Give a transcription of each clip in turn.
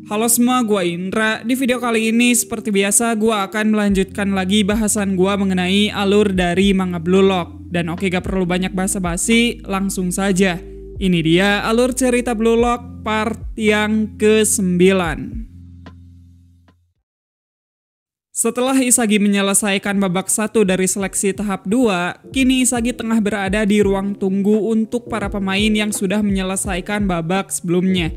Halo semua, gua Indra. Di video kali ini seperti biasa gua akan melanjutkan lagi bahasan gua mengenai alur dari manga Blue Lock. Dan oke, gak perlu banyak basa-basi, langsung saja. Ini dia alur cerita Blue Lock part yang ke-9. Setelah Isagi menyelesaikan babak 1 dari seleksi tahap 2, kini Isagi tengah berada di ruang tunggu untuk para pemain yang sudah menyelesaikan babak sebelumnya.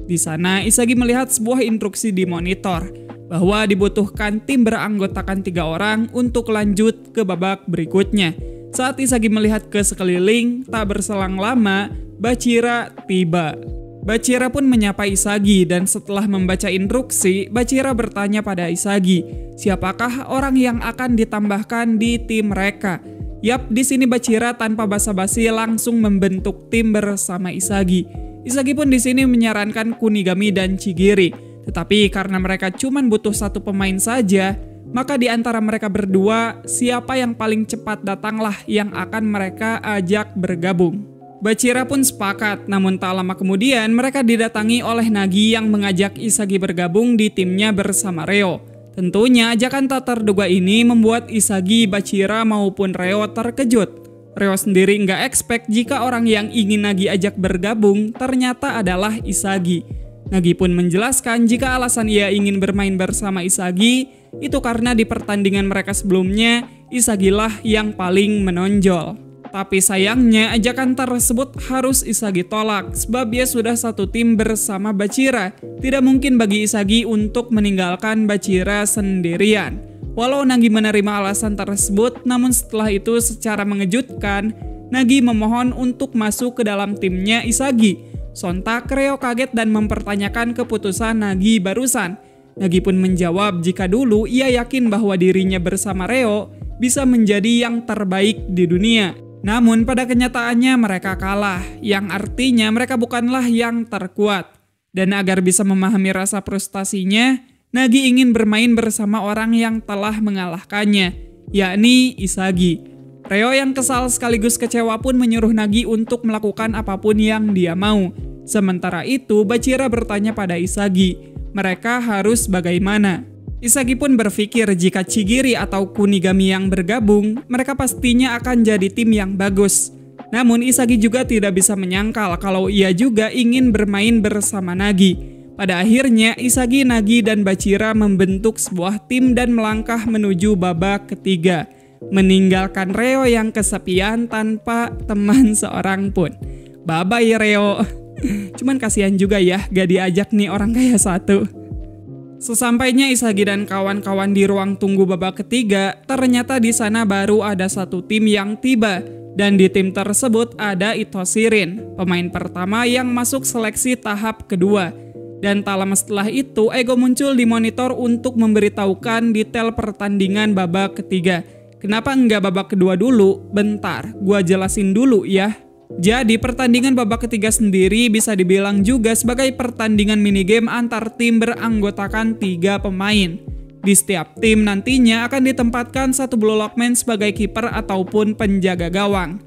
Di sana, Isagi melihat sebuah instruksi di monitor bahwa dibutuhkan tim beranggotakan 3 orang untuk lanjut ke babak berikutnya. Saat Isagi melihat ke sekeliling, tak berselang lama, Bachira tiba. Bachira pun menyapa Isagi dan setelah membaca instruksi, Bachira bertanya pada Isagi, siapakah orang yang akan ditambahkan di tim mereka? Yap, di sini Bachira tanpa basa-basi langsung membentuk tim bersama Isagi. Isagi pun di sini menyarankan Kunigami dan Chigiri, tetapi karena mereka cuma butuh 1 pemain saja, maka di antara mereka berdua, siapa yang paling cepat datanglah yang akan mereka ajak bergabung. Bachira pun sepakat, namun tak lama kemudian mereka didatangi oleh Nagi yang mengajak Isagi bergabung di timnya bersama Reo. Tentunya ajakan tak terduga ini membuat Isagi, Bachira maupun Reo terkejut. Reo sendiri nggak expect jika orang yang ingin Nagi ajak bergabung ternyata adalah Isagi. Nagi pun menjelaskan jika alasan ia ingin bermain bersama Isagi itu karena di pertandingan mereka sebelumnya Isagilah yang paling menonjol. Tapi sayangnya ajakan tersebut harus Isagi tolak sebab ia sudah satu tim bersama Bachira. Tidak mungkin bagi Isagi untuk meninggalkan Bachira sendirian. Walau Nagi menerima alasan tersebut, namun setelah itu secara mengejutkan, Nagi memohon untuk masuk ke dalam timnya Isagi. Sontak Reo kaget dan mempertanyakan keputusan Nagi barusan. Nagi pun menjawab jika dulu ia yakin bahwa dirinya bersama Reo bisa menjadi yang terbaik di dunia. Namun pada kenyataannya mereka kalah, yang artinya mereka bukanlah yang terkuat. Dan agar bisa memahami rasa frustasinya, Nagi ingin bermain bersama orang yang telah mengalahkannya, yakni Isagi. Reo yang kesal sekaligus kecewa pun menyuruh Nagi untuk melakukan apapun yang dia mau. Sementara itu, Bachira bertanya pada Isagi, mereka harus bagaimana? Isagi pun berpikir jika Chigiri atau Kunigami yang bergabung, mereka pastinya akan jadi tim yang bagus. Namun Isagi juga tidak bisa menyangkal kalau ia juga ingin bermain bersama Nagi. Pada akhirnya, Isagi, Nagi, dan Bachira membentuk sebuah tim dan melangkah menuju babak ketiga, meninggalkan Reo yang kesepian tanpa teman seorang pun. Bye-bye Reo. Cuman kasihan juga ya, gak diajak nih orang kaya satu. Sesampainya Isagi dan kawan-kawan di ruang tunggu babak ketiga, ternyata di sana baru ada satu tim yang tiba. Dan di tim tersebut ada Itoshirin, pemain pertama yang masuk seleksi tahap kedua. Dan tak lama setelah itu, Ego muncul di monitor untuk memberitahukan detail pertandingan babak ketiga. Kenapa enggak babak kedua dulu? Bentar, gua jelasin dulu ya. Jadi pertandingan babak ketiga sendiri bisa dibilang juga sebagai pertandingan minigame antar tim beranggotakan 3 pemain. Di setiap tim nantinya akan ditempatkan satu Blue Lockman sebagai kiper ataupun penjaga gawang.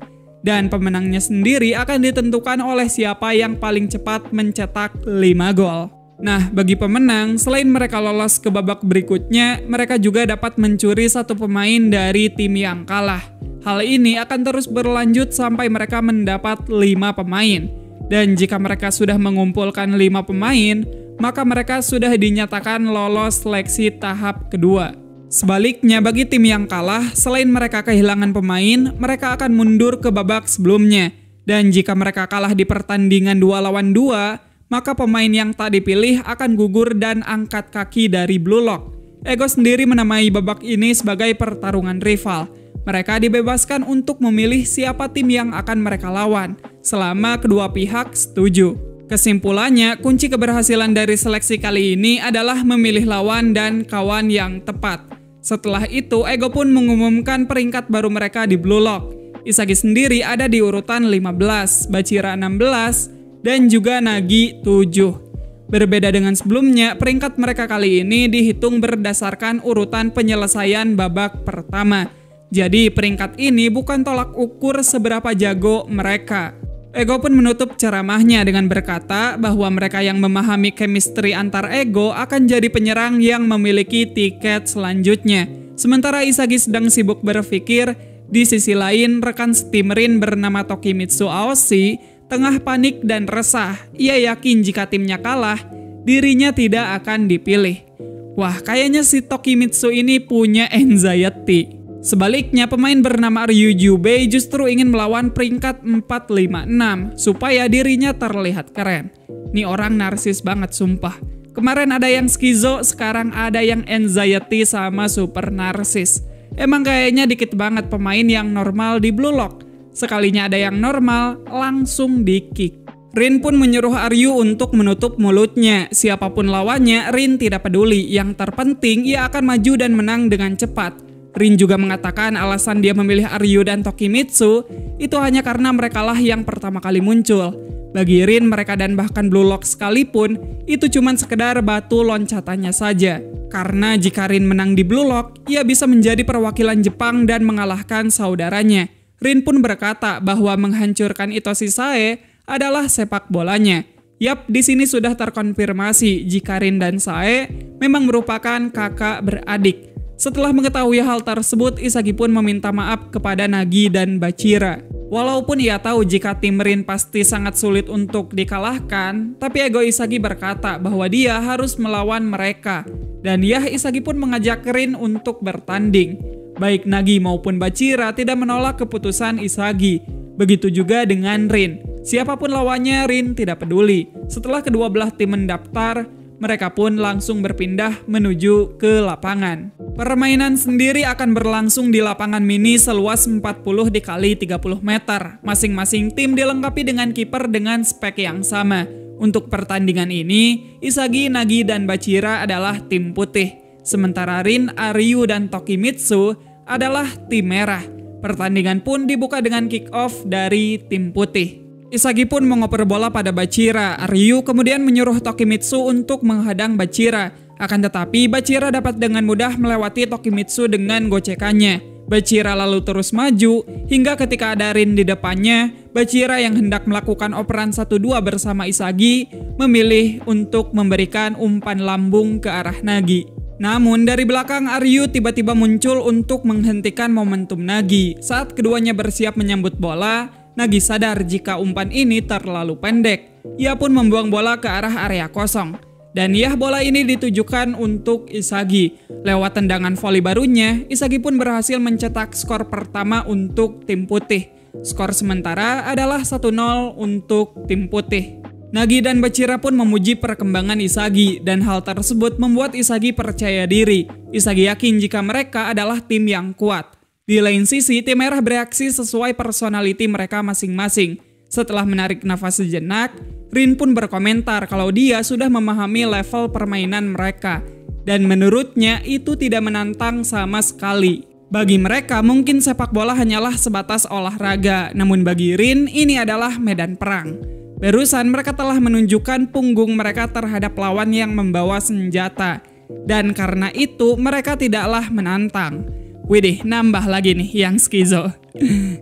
Dan pemenangnya sendiri akan ditentukan oleh siapa yang paling cepat mencetak 5 gol. Nah, bagi pemenang, selain mereka lolos ke babak berikutnya, mereka juga dapat mencuri 1 pemain dari tim yang kalah. Hal ini akan terus berlanjut sampai mereka mendapat 5 pemain. Dan jika mereka sudah mengumpulkan 5 pemain, maka mereka sudah dinyatakan lolos seleksi tahap kedua. Sebaliknya, bagi tim yang kalah, selain mereka kehilangan pemain, mereka akan mundur ke babak sebelumnya. Dan jika mereka kalah di pertandingan 2 lawan 2, maka pemain yang tak dipilih akan gugur dan angkat kaki dari Blue Lock. Ego sendiri menamai babak ini sebagai pertarungan rival. Mereka dibebaskan untuk memilih siapa tim yang akan mereka lawan, selama kedua pihak setuju. Kesimpulannya, kunci keberhasilan dari seleksi kali ini adalah memilih lawan dan kawan yang tepat. Setelah itu, Ego pun mengumumkan peringkat baru mereka di Blue Lock. Isagi sendiri ada di urutan 15, Bachira 16, dan juga Nagi 7. Berbeda dengan sebelumnya, peringkat mereka kali ini dihitung berdasarkan urutan penyelesaian babak pertama. Jadi peringkat ini bukan tolak ukur seberapa jago mereka. Ego pun menutup ceramahnya dengan berkata bahwa mereka yang memahami chemistry antar Ego akan jadi penyerang yang memiliki tiket selanjutnya. Sementara Isagi sedang sibuk berpikir, di sisi lain rekan setim Rin bernama Tokimitsu Aoshi tengah panik dan resah. Ia yakin jika timnya kalah, dirinya tidak akan dipilih. Wah, kayaknya si Tokimitsu ini punya anxiety. Sebaliknya, pemain bernama Ryu Jubei justru ingin melawan peringkat 456 supaya dirinya terlihat keren. Nih orang narsis banget sumpah. Kemarin ada yang skizo, sekarang ada yang anxiety sama super narsis. Emang kayaknya dikit banget pemain yang normal di Blue Lock. Sekalinya ada yang normal, langsung di-kick. Rin pun menyuruh Ryu untuk menutup mulutnya. Siapapun lawannya, Rin tidak peduli. Yang terpenting, ia akan maju dan menang dengan cepat. Rin juga mengatakan alasan dia memilih Ryu dan Tokimitsu itu hanya karena merekalah yang pertama kali muncul. Bagi Rin, mereka dan bahkan Blue Lock sekalipun, itu cuma sekedar batu loncatannya saja. Karena jika Rin menang di Blue Lock, ia bisa menjadi perwakilan Jepang dan mengalahkan saudaranya. Rin pun berkata bahwa menghancurkan Itoshi Sae adalah sepak bolanya. Yap, di sini sudah terkonfirmasi jika Rin dan Sae memang merupakan kakak beradik. Setelah mengetahui hal tersebut, Isagi pun meminta maaf kepada Nagi dan Bachira. Walaupun ia tahu jika tim Rin pasti sangat sulit untuk dikalahkan, tapi ego Isagi berkata bahwa dia harus melawan mereka. Dan Isagi pun mengajak Rin untuk bertanding. Baik Nagi maupun Bachira tidak menolak keputusan Isagi. Begitu juga dengan Rin. Siapapun lawannya, Rin tidak peduli. Setelah kedua belah tim mendaftar, mereka pun langsung berpindah menuju ke lapangan. Permainan sendiri akan berlangsung di lapangan mini seluas 40 dikali 30 meter. Masing-masing tim dilengkapi dengan kiper dengan spek yang sama. Untuk pertandingan ini, Isagi, Nagi, dan Bachira adalah tim putih. Sementara Rin, Ryu, dan Tokimitsu adalah tim merah. Pertandingan pun dibuka dengan kick-off dari tim putih. Isagi pun mengoper bola pada Bachira. Ryu kemudian menyuruh Tokimitsu untuk menghadang Bachira. Akan tetapi Bachira dapat dengan mudah melewati Tokimitsu dengan gocekannya. Bachira lalu terus maju hingga ketika ada Rin di depannya, Bachira yang hendak melakukan operan 1-2 bersama Isagi memilih untuk memberikan umpan lambung ke arah Nagi. Namun dari belakang Ryu tiba-tiba muncul untuk menghentikan momentum Nagi. Saat keduanya bersiap menyambut bola, Nagi sadar jika umpan ini terlalu pendek. Ia pun membuang bola ke arah area kosong. Dan bola ini ditujukan untuk Isagi. Lewat tendangan voli barunya, Isagi pun berhasil mencetak skor pertama untuk tim putih. Skor sementara adalah 1-0 untuk tim putih. Nagi dan Bachira pun memuji perkembangan Isagi, dan hal tersebut membuat Isagi percaya diri. Isagi yakin jika mereka adalah tim yang kuat. Di lain sisi, tim merah bereaksi sesuai personality mereka masing-masing. Setelah menarik nafas sejenak, Rin pun berkomentar kalau dia sudah memahami level permainan mereka. Dan menurutnya itu tidak menantang sama sekali. Bagi mereka mungkin sepak bola hanyalah sebatas olahraga, namun bagi Rin ini adalah medan perang. Barusan mereka telah menunjukkan punggung mereka terhadap lawan yang membawa senjata. Dan karena itu mereka tidaklah menantang. Widih, nambah lagi nih yang skizo.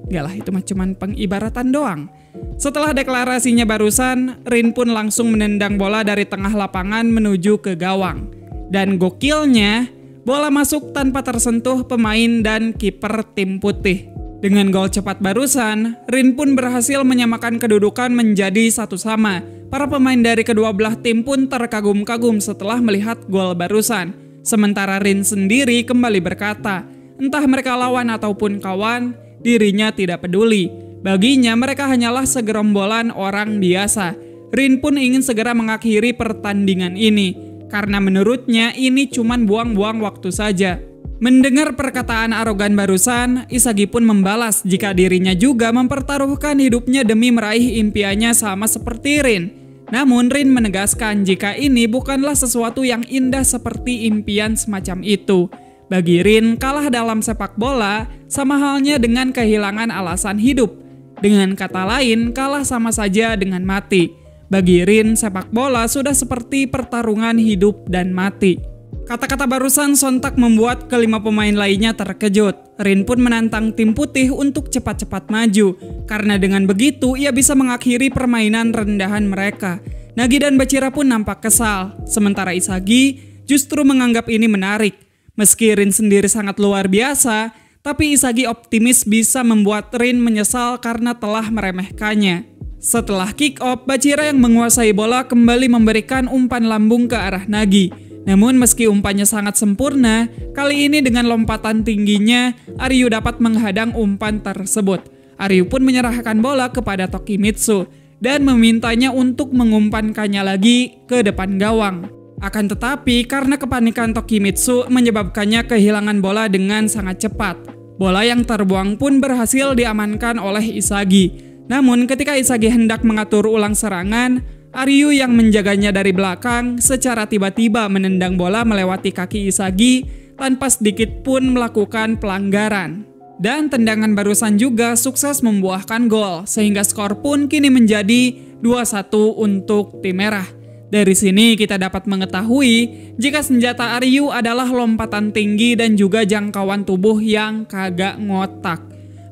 Gak lah, itu mah cuman pengibaratan doang. Setelah deklarasinya barusan, Rin pun langsung menendang bola dari tengah lapangan menuju ke gawang. Dan gokilnya, bola masuk tanpa tersentuh pemain dan kiper tim putih. Dengan gol cepat barusan, Rin pun berhasil menyamakan kedudukan menjadi 1-1. Para pemain dari kedua belah tim pun terkagum-kagum setelah melihat gol barusan. Sementara Rin sendiri kembali berkata, entah mereka lawan ataupun kawan, dirinya tidak peduli. Baginya mereka hanyalah segerombolan orang biasa. Rin pun ingin segera mengakhiri pertandingan ini, karena menurutnya ini cuman buang-buang waktu saja. Mendengar perkataan arogan barusan, Isagi pun membalas jika dirinya juga mempertaruhkan hidupnya demi meraih impiannya sama seperti Rin. Namun Rin menegaskan jika ini bukanlah sesuatu yang indah seperti impian semacam itu. Bagi Rin, kalah dalam sepak bola sama halnya dengan kehilangan alasan hidup. Dengan kata lain, kalah sama saja dengan mati. Bagi Rin, sepak bola sudah seperti pertarungan hidup dan mati. Kata-kata barusan sontak membuat kelima pemain lainnya terkejut. Rin pun menantang tim putih untuk cepat-cepat maju, karena dengan begitu ia bisa mengakhiri permainan rendahan mereka. Nagi dan Bachira pun nampak kesal, sementara Isagi justru menganggap ini menarik. Meski Rin sendiri sangat luar biasa, tapi Isagi optimis bisa membuat Rin menyesal karena telah meremehkannya. Setelah kick off, Bachira yang menguasai bola kembali memberikan umpan lambung ke arah Nagi. Namun meski umpannya sangat sempurna, kali ini dengan lompatan tingginya, Aryu dapat menghadang umpan tersebut. Aryu pun menyerahkan bola kepada Tokimitsu dan memintanya untuk mengumpankannya lagi ke depan gawang. Akan tetapi karena kepanikan Tokimitsu menyebabkannya kehilangan bola dengan sangat cepat. Bola yang terbuang pun berhasil diamankan oleh Isagi. Namun ketika Isagi hendak mengatur ulang serangan, Aryu yang menjaganya dari belakang secara tiba-tiba menendang bola melewati kaki Isagi tanpa sedikit pun melakukan pelanggaran. Dan tendangan barusan juga sukses membuahkan gol, sehingga skor pun kini menjadi 2-1 untuk tim merah. Dari sini kita dapat mengetahui jika senjata Aryu adalah lompatan tinggi dan juga jangkauan tubuh yang kagak ngotak.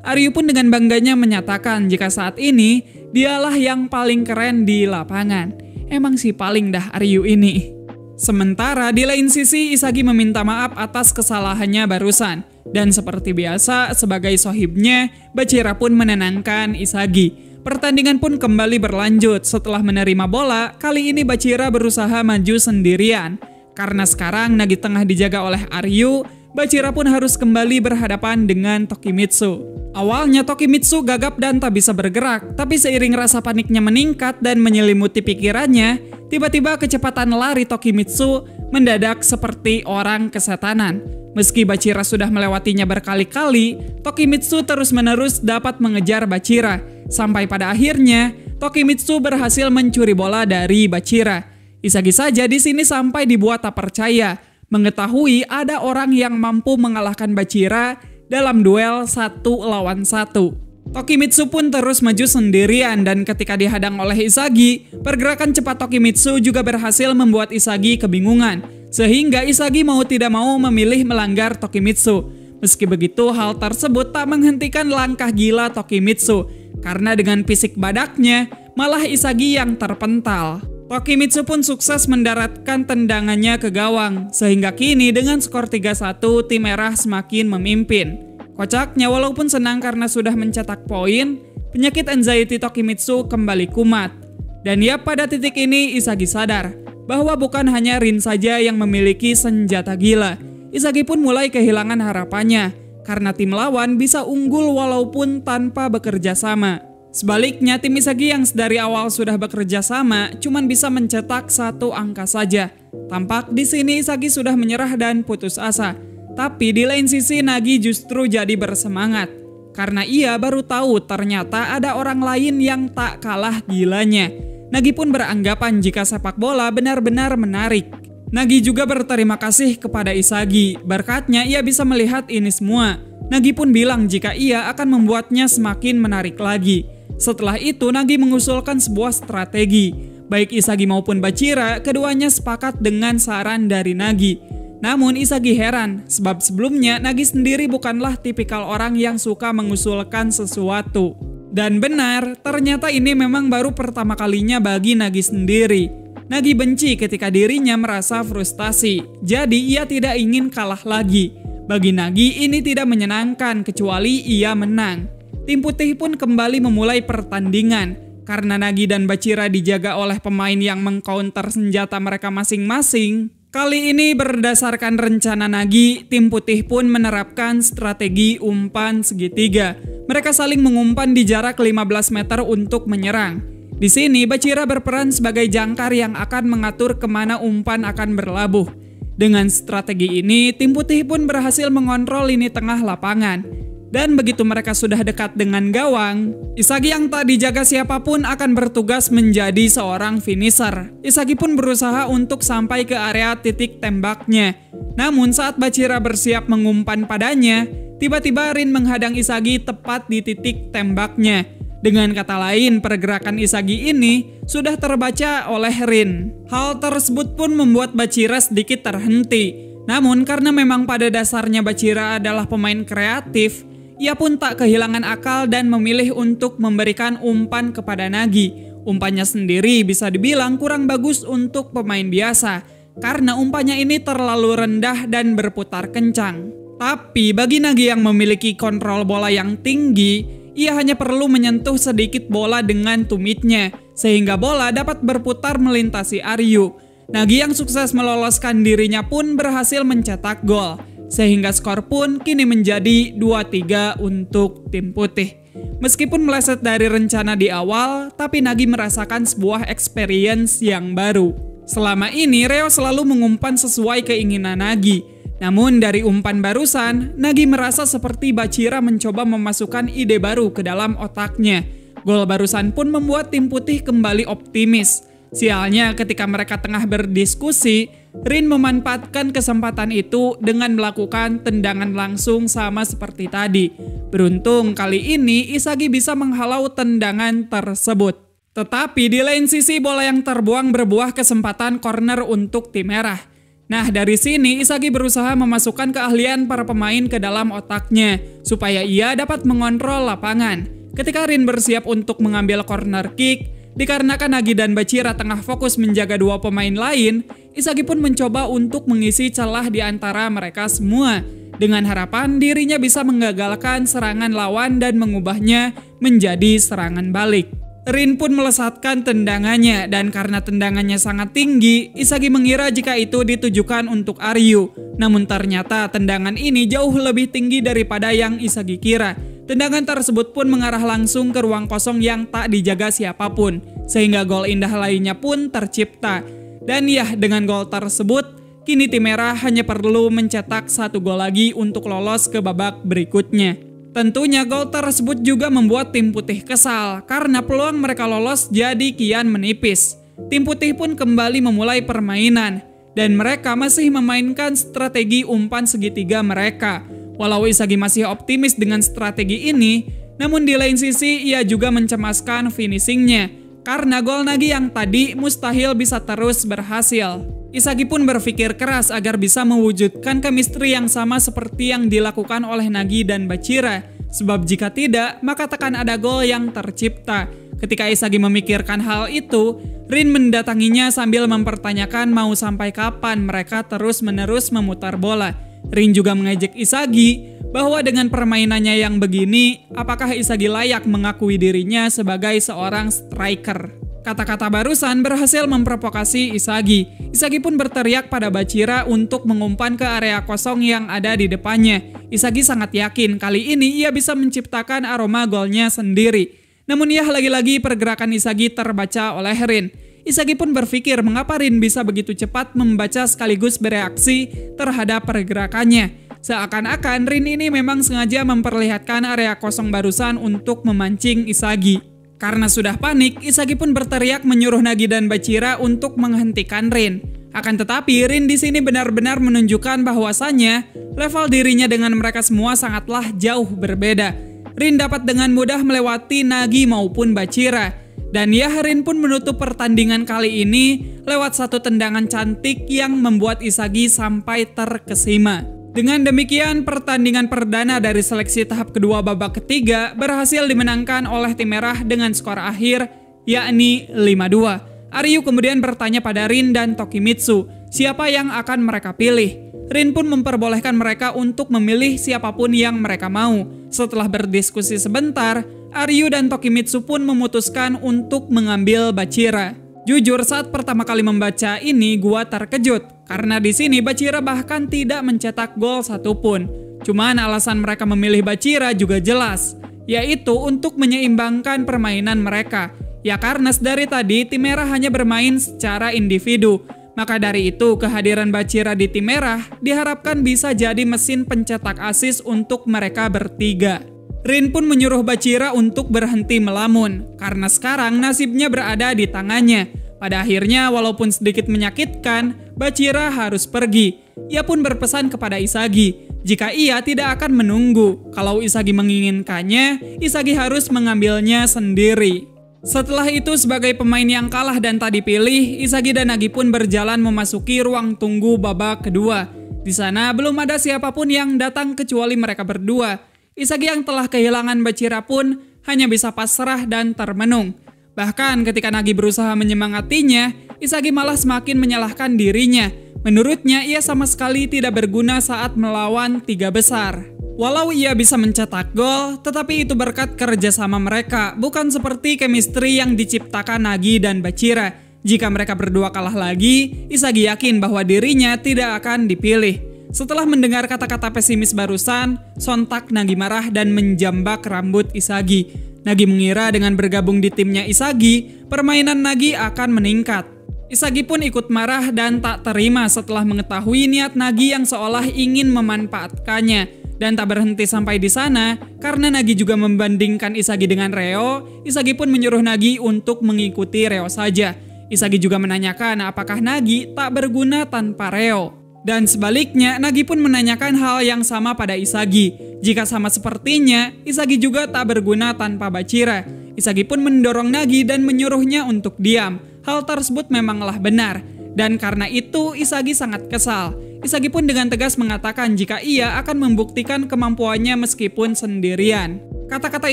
Aryu pun dengan bangganya menyatakan jika saat ini dialah yang paling keren di lapangan. Emang sih paling dah Aryu ini. Sementara di lain sisi Isagi meminta maaf atas kesalahannya barusan. Dan seperti biasa sebagai sohibnya, Bachira pun menenangkan Isagi. Pertandingan pun kembali berlanjut. Setelah menerima bola, kali ini Bachira berusaha maju sendirian. Karena sekarang Nagi tengah dijaga oleh Aryu, Bachira pun harus kembali berhadapan dengan Tokimitsu. Awalnya Tokimitsu gagap dan tak bisa bergerak, tapi seiring rasa paniknya meningkat dan menyelimuti pikirannya, tiba-tiba kecepatan lari Tokimitsu mendadak seperti orang kesetanan. Meski Bachira sudah melewatinya berkali-kali, Tokimitsu terus-menerus dapat mengejar Bachira. Sampai pada akhirnya, Tokimitsu berhasil mencuri bola dari Bachira. Isagi saja di sini sampai dibuat tak percaya, mengetahui ada orang yang mampu mengalahkan Bachira dalam duel 1 lawan 1. Tokimitsu pun terus maju sendirian dan ketika dihadang oleh Isagi, pergerakan cepat Tokimitsu juga berhasil membuat Isagi kebingungan. Sehingga Isagi mau tidak mau memilih melanggar Tokimitsu. Meski begitu, hal tersebut tak menghentikan langkah gila Tokimitsu. Karena dengan fisik badaknya, malah Isagi yang terpental. Tokimitsu pun sukses mendaratkan tendangannya ke gawang, sehingga kini dengan skor 3-1 tim merah semakin memimpin. Kocaknya walaupun senang karena sudah mencetak poin, penyakit anxiety Tokimitsu kembali kumat. Dan ya pada titik ini Isagi sadar bahwa bukan hanya Rin saja yang memiliki senjata gila. Isagi pun mulai kehilangan harapannya, karena tim lawan bisa unggul walaupun tanpa bekerja sama. Sebaliknya, tim Isagi yang dari awal sudah bekerja sama cuman bisa mencetak 1 angka saja. Tampak di sini Isagi sudah menyerah dan putus asa. Tapi di lain sisi Nagi justru jadi bersemangat. Karena ia baru tahu ternyata ada orang lain yang tak kalah gilanya. Nagi pun beranggapan jika sepak bola benar-benar menarik. Nagi juga berterima kasih kepada Isagi. Berkatnya ia bisa melihat ini semua. Nagi pun bilang jika ia akan membuatnya semakin menarik lagi. Setelah itu Nagi mengusulkan sebuah strategi. Baik Isagi maupun Bachira, keduanya sepakat dengan saran dari Nagi. Namun Isagi heran, sebab sebelumnya Nagi sendiri bukanlah tipikal orang yang suka mengusulkan sesuatu. Dan benar, ternyata ini memang baru pertama kalinya bagi Nagi sendiri. Nagi benci ketika dirinya merasa frustasi, jadi ia tidak ingin kalah lagi. Bagi Nagi ini tidak menyenangkan kecuali ia menang. Tim putih pun kembali memulai pertandingan. Karena Nagi dan Bachira dijaga oleh pemain yang mengcounter senjata mereka masing-masing. Kali ini berdasarkan rencana Nagi, tim putih pun menerapkan strategi umpan segitiga. Mereka saling mengumpan di jarak 15 meter untuk menyerang. Di sini Bachira berperan sebagai jangkar yang akan mengatur kemana umpan akan berlabuh. Dengan strategi ini, tim putih pun berhasil mengontrol lini tengah lapangan. Dan begitu mereka sudah dekat dengan gawang, Isagi yang tak dijaga siapapun akan bertugas menjadi seorang finisher. Isagi pun berusaha untuk sampai ke area titik tembaknya. Namun saat Bachira bersiap mengumpan padanya, tiba-tiba Rin menghadang Isagi tepat di titik tembaknya. Dengan kata lain, pergerakan Isagi ini sudah terbaca oleh Rin. Hal tersebut pun membuat Bachira sedikit terhenti. Namun karena memang pada dasarnya Bachira adalah pemain kreatif, ia pun tak kehilangan akal dan memilih untuk memberikan umpan kepada Nagi. Umpannya sendiri bisa dibilang kurang bagus untuk pemain biasa, karena umpannya ini terlalu rendah dan berputar kencang. Tapi bagi Nagi yang memiliki kontrol bola yang tinggi, ia hanya perlu menyentuh sedikit bola dengan tumitnya, sehingga bola dapat berputar melintasi Aryu. Nagi yang sukses meloloskan dirinya pun berhasil mencetak gol, sehingga skor pun kini menjadi 2-3 untuk tim putih. Meskipun meleset dari rencana di awal, tapi Nagi merasakan sebuah experience yang baru. Selama ini Reo selalu mengumpan sesuai keinginan Nagi. Namun dari umpan barusan, Nagi merasa seperti Bachira mencoba memasukkan ide baru ke dalam otaknya. Gol barusan pun membuat tim putih kembali optimis. Sialnya ketika mereka tengah berdiskusi, Rin memanfaatkan kesempatan itu dengan melakukan tendangan langsung sama seperti tadi. Beruntung kali ini Isagi bisa menghalau tendangan tersebut. Tetapi di lain sisi bola yang terbuang berbuah kesempatan corner untuk tim merah. Nah dari sini Isagi berusaha memasukkan keahlian para pemain ke dalam otaknya supaya ia dapat mengontrol lapangan. Ketika Rin bersiap untuk mengambil corner kick, dikarenakan Nagi dan Bachira tengah fokus menjaga dua pemain lain, Isagi pun mencoba untuk mengisi celah di antara mereka semua dengan harapan dirinya bisa menggagalkan serangan lawan dan mengubahnya menjadi serangan balik. Rin pun melesatkan tendangannya dan karena tendangannya sangat tinggi, Isagi mengira jika itu ditujukan untuk Aryu. Namun ternyata tendangan ini jauh lebih tinggi daripada yang Isagi kira. Tendangan tersebut pun mengarah langsung ke ruang kosong yang tak dijaga siapapun, sehingga gol indah lainnya pun tercipta. Dan ya, dengan gol tersebut, kini tim merah hanya perlu mencetak 1 gol lagi untuk lolos ke babak berikutnya. Tentunya gol tersebut juga membuat tim putih kesal karena peluang mereka lolos jadi kian menipis. Tim putih pun kembali memulai permainan dan mereka masih memainkan strategi umpan segitiga mereka. Walau Isagi masih optimis dengan strategi ini, namun di lain sisi ia juga mencemaskan finishingnya karena gol Nagi yang tadi mustahil bisa terus berhasil. Isagi pun berpikir keras agar bisa mewujudkan chemistry yang sama seperti yang dilakukan oleh Nagi dan Bachira. Sebab jika tidak, maka takkan ada gol yang tercipta. Ketika Isagi memikirkan hal itu, Rin mendatanginya sambil mempertanyakan mau sampai kapan mereka terus-menerus memutar bola. Rin juga mengejek Isagi bahwa dengan permainannya yang begini, apakah Isagi layak mengakui dirinya sebagai seorang striker. Kata-kata barusan berhasil memprovokasi Isagi. Isagi pun berteriak pada Bachira untuk mengumpan ke area kosong yang ada di depannya. Isagi sangat yakin kali ini ia bisa menciptakan aroma golnya sendiri. Namun ya lagi-lagi pergerakan Isagi terbaca oleh Rin. Isagi pun berpikir mengapa Rin bisa begitu cepat membaca sekaligus bereaksi terhadap pergerakannya. Seakan-akan Rin ini memang sengaja memperlihatkan area kosong barusan untuk memancing Isagi. Karena sudah panik, Isagi pun berteriak menyuruh Nagi dan Bachira untuk menghentikan Rin. Akan tetapi Rin di sini benar-benar menunjukkan bahwasannya level dirinya dengan mereka semua sangatlah jauh berbeda. Rin dapat dengan mudah melewati Nagi maupun Bachira. Dan ya Rin pun menutup pertandingan kali ini lewat satu tendangan cantik yang membuat Isagi sampai terkesima. Dengan demikian, pertandingan perdana dari seleksi tahap kedua babak ketiga berhasil dimenangkan oleh tim merah dengan skor akhir, yakni 5-2. Aryu kemudian bertanya pada Rin dan Tokimitsu, siapa yang akan mereka pilih. Rin pun memperbolehkan mereka untuk memilih siapapun yang mereka mau. Setelah berdiskusi sebentar, Aryu dan Tokimitsu pun memutuskan untuk mengambil Bachira. Jujur saat pertama kali membaca ini gua terkejut. Karena di sini Bachira bahkan tidak mencetak gol satupun. Cuman alasan mereka memilih Bachira juga jelas, yaitu untuk menyeimbangkan permainan mereka. Ya karena dari tadi tim merah hanya bermain secara individu. Maka dari itu kehadiran Bachira di tim merah diharapkan bisa jadi mesin pencetak assist untuk mereka bertiga. Rin pun menyuruh Bachira untuk berhenti melamun, karena sekarang nasibnya berada di tangannya. Pada akhirnya, walaupun sedikit menyakitkan, Bachira harus pergi. Ia pun berpesan kepada Isagi, jika ia tidak akan menunggu. Kalau Isagi menginginkannya, Isagi harus mengambilnya sendiri. Setelah itu, sebagai pemain yang kalah dan tak dipilih, Isagi dan Nagi pun berjalan memasuki ruang tunggu babak kedua. Di sana belum ada siapapun yang datang kecuali mereka berdua. Isagi yang telah kehilangan Bachira pun hanya bisa pasrah dan termenung. Bahkan ketika Nagi berusaha menyemangatinya, Isagi malah semakin menyalahkan dirinya. Menurutnya ia sama sekali tidak berguna saat melawan tiga besar. Walau ia bisa mencetak gol, tetapi itu berkat kerjasama mereka, bukan seperti chemistry yang diciptakan Nagi dan Bachira. Jika mereka berdua kalah lagi, Isagi yakin bahwa dirinya tidak akan dipilih. Setelah mendengar kata-kata pesimis barusan, sontak Nagi marah dan menjambak rambut Isagi. Nagi mengira dengan bergabung di timnya Isagi, permainan Nagi akan meningkat. Isagi pun ikut marah dan tak terima setelah mengetahui niat Nagi yang seolah ingin memanfaatkannya. Dan tak berhenti sampai di sana, karena Nagi juga membandingkan Isagi dengan Reo, Isagi pun menyuruh Nagi untuk mengikuti Reo saja. Isagi juga menanyakan apakah Nagi tak berguna tanpa Reo. Dan sebaliknya, Nagi pun menanyakan hal yang sama pada Isagi. Jika sama sepertinya, Isagi juga tak berguna tanpa Bachira. Isagi pun mendorong Nagi dan menyuruhnya untuk diam. Hal tersebut memanglah benar. Dan karena itu, Isagi sangat kesal. Isagi pun dengan tegas mengatakan jika ia akan membuktikan kemampuannya meskipun sendirian. Kata-kata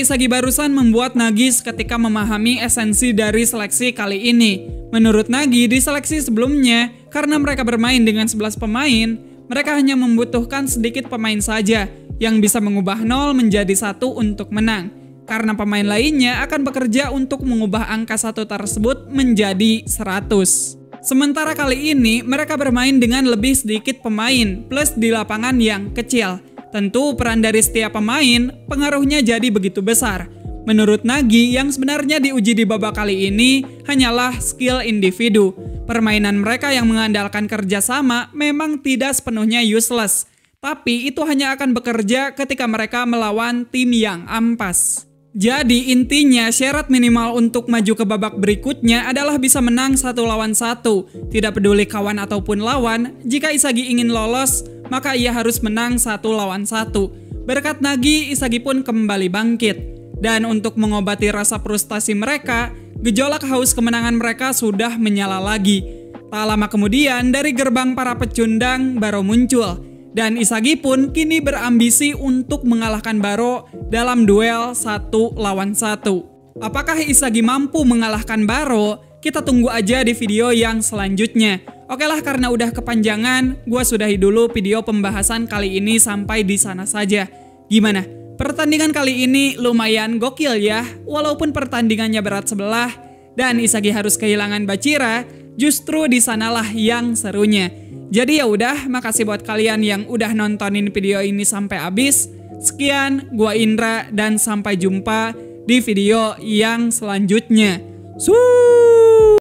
Isagi barusan membuat Nagi seketika memahami esensi dari seleksi kali ini. Menurut Nagi, di seleksi sebelumnya, karena mereka bermain dengan 11 pemain, mereka hanya membutuhkan sedikit pemain saja yang bisa mengubah 0 menjadi 1 untuk menang. Karena pemain lainnya akan bekerja untuk mengubah angka 1 tersebut menjadi 100. Sementara kali ini, mereka bermain dengan lebih sedikit pemain, plus di lapangan yang kecil. Tentu peran dari setiap pemain, pengaruhnya jadi begitu besar. Menurut Nagi, yang sebenarnya diuji di babak kali ini hanyalah skill individu. Permainan mereka yang mengandalkan kerjasama memang tidak sepenuhnya useless. Tapi itu hanya akan bekerja ketika mereka melawan tim yang ampas. Jadi intinya syarat minimal untuk maju ke babak berikutnya adalah bisa menang 1 lawan 1. Tidak peduli kawan ataupun lawan, jika Isagi ingin lolos, maka ia harus menang 1 lawan 1. Berkat Nagi, Isagi pun kembali bangkit. Dan untuk mengobati rasa frustasi mereka, gejolak haus kemenangan mereka sudah menyala lagi. Tak lama kemudian, dari gerbang para pecundang Baro muncul. Dan Isagi pun kini berambisi untuk mengalahkan Baro dalam duel 1 lawan 1. Apakah Isagi mampu mengalahkan Baro? Kita tunggu aja di video yang selanjutnya. Oke lah, karena udah kepanjangan, gua sudahi dulu video pembahasan kali ini sampai di sana saja. Gimana? Pertandingan kali ini lumayan gokil ya, walaupun pertandingannya berat sebelah dan Isagi harus kehilangan Bachira, justru di sanalah yang serunya. Jadi ya udah, makasih buat kalian yang udah nontonin video ini sampai habis. Sekian, gua Indra dan sampai jumpa di video yang selanjutnya.